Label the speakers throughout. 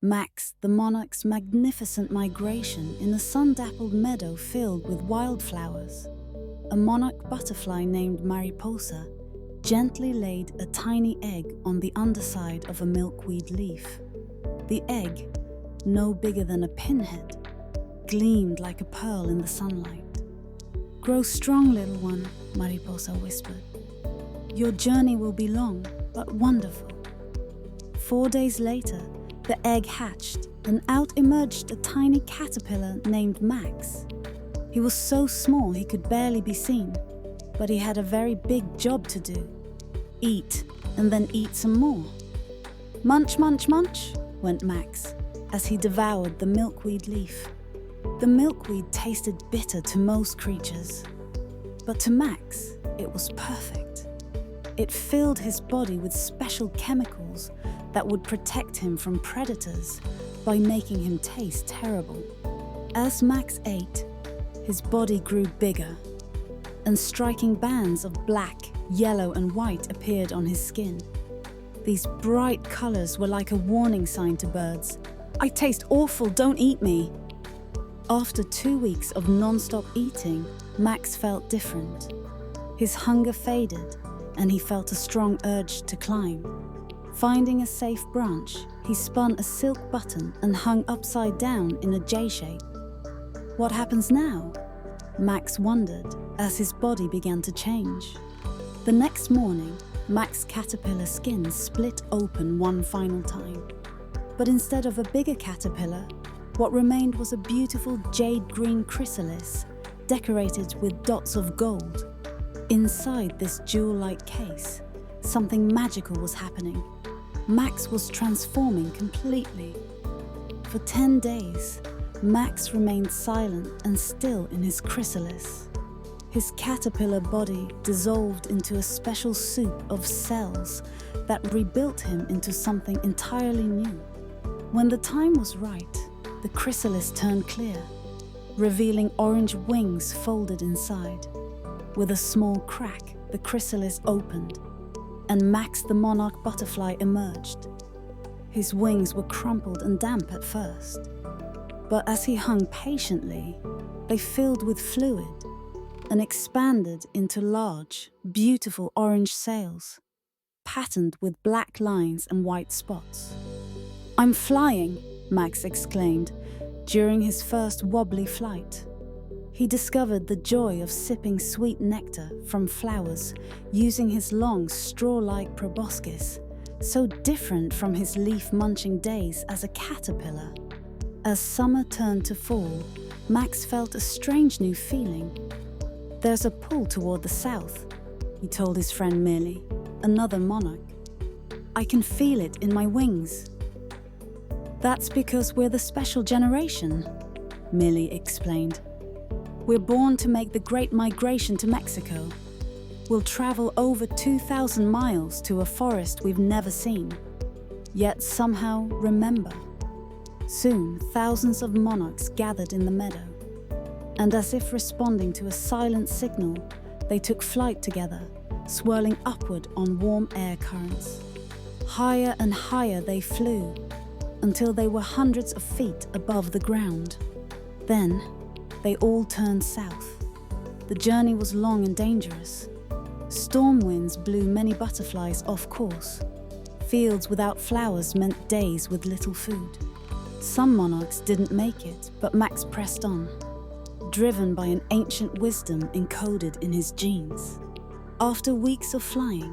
Speaker 1: Max the Monarch's magnificent migration in a sun-dappled meadow filled with wildflowers. A monarch butterfly named Mariposa gently laid a tiny egg on the underside of a milkweed leaf. The egg, no bigger than a pinhead, gleamed like a pearl in the sunlight. "Grow strong, little one," Mariposa whispered. "Your journey will be long, but wonderful." 4 days later, the egg hatched, and out emerged a tiny caterpillar named Max. He was so small he could barely be seen, but he had a very big job to do. Eat, and then eat some more. "Munch, munch, munch," went Max, as he devoured the milkweed leaf. The milkweed tasted bitter to most creatures, but to Max, it was perfect. It filled his body with special chemicals that would protect him from predators by making him taste terrible. As Max ate, his body grew bigger, and striking bands of black, yellow, and white appeared on his skin. These bright colors were like a warning sign to birds. "I taste awful, don't eat me." After 2 weeks of non-stop eating, Max felt different. His hunger faded, and he felt a strong urge to climb. Finding a safe branch, he spun a silk button and hung upside down in a J shape. What happens now? Max wondered as his body began to change. The next morning, Max's caterpillar skin split open one final time. But instead of a bigger caterpillar, what remained was a beautiful jade-green chrysalis decorated with dots of gold. Inside this jewel-like case, something magical was happening. Max was transforming completely. For 10 days, Max remained silent and still in his chrysalis. His caterpillar body dissolved into a special soup of cells that rebuilt him into something entirely new. When the time was right, the chrysalis turned clear, revealing orange wings folded inside. With a small crack, the chrysalis opened, and Max the Monarch butterfly emerged. His wings were crumpled and damp at first, but as he hung patiently, they filled with fluid and expanded into large, beautiful orange sails, patterned with black lines and white spots. "I'm flying," Max exclaimed during his first wobbly flight. He discovered the joy of sipping sweet nectar from flowers using his long, straw-like proboscis, so different from his leaf-munching days as a caterpillar. As summer turned to fall, Max felt a strange new feeling. "There's a pull toward the south," he told his friend Millie, another monarch. "I can feel it in my wings." "That's because we're the special generation," Millie explained. "We're born to make the great migration to Mexico. We'll travel over 2,000 miles to a forest we've never seen, yet somehow remember." Soon, thousands of monarchs gathered in the meadow, and as if responding to a silent signal, they took flight together, swirling upward on warm air currents. Higher and higher they flew, until they were hundreds of feet above the ground. Then, they all turned south. The journey was long and dangerous. Storm winds blew many butterflies off course. Fields without flowers meant days with little food. Some monarchs didn't make it, but Max pressed on, driven by an ancient wisdom encoded in his genes. After weeks of flying,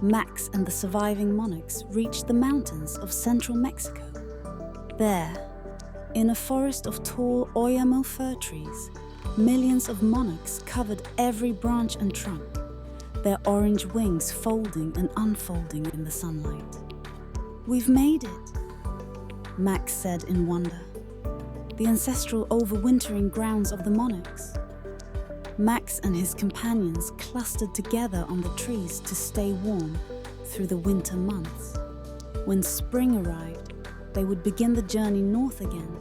Speaker 1: Max and the surviving monarchs reached the mountains of central Mexico. There, in a forest of tall oyamo fir trees, millions of monarchs covered every branch and trunk, their orange wings folding and unfolding in the sunlight. "We've made it," Max said in wonder. The ancestral overwintering grounds of the monarchs. Max and his companions clustered together on the trees to stay warm through the winter months. When spring arrived, they would begin the journey north again,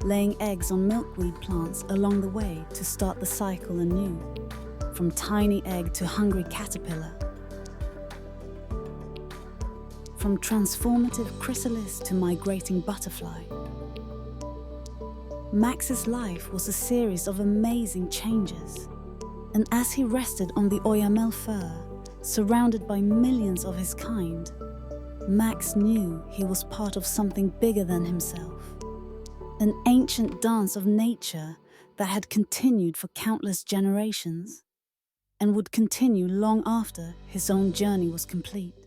Speaker 1: laying eggs on milkweed plants along the way to start the cycle anew, from tiny egg to hungry caterpillar. from transformative chrysalis to migrating butterfly. Max's life was a series of amazing changes, and as he rested on the Oyamel fir, surrounded by millions of his kind, Max knew he was part of something bigger than himself, an ancient dance of nature that had continued for countless generations and would continue long after his own journey was complete.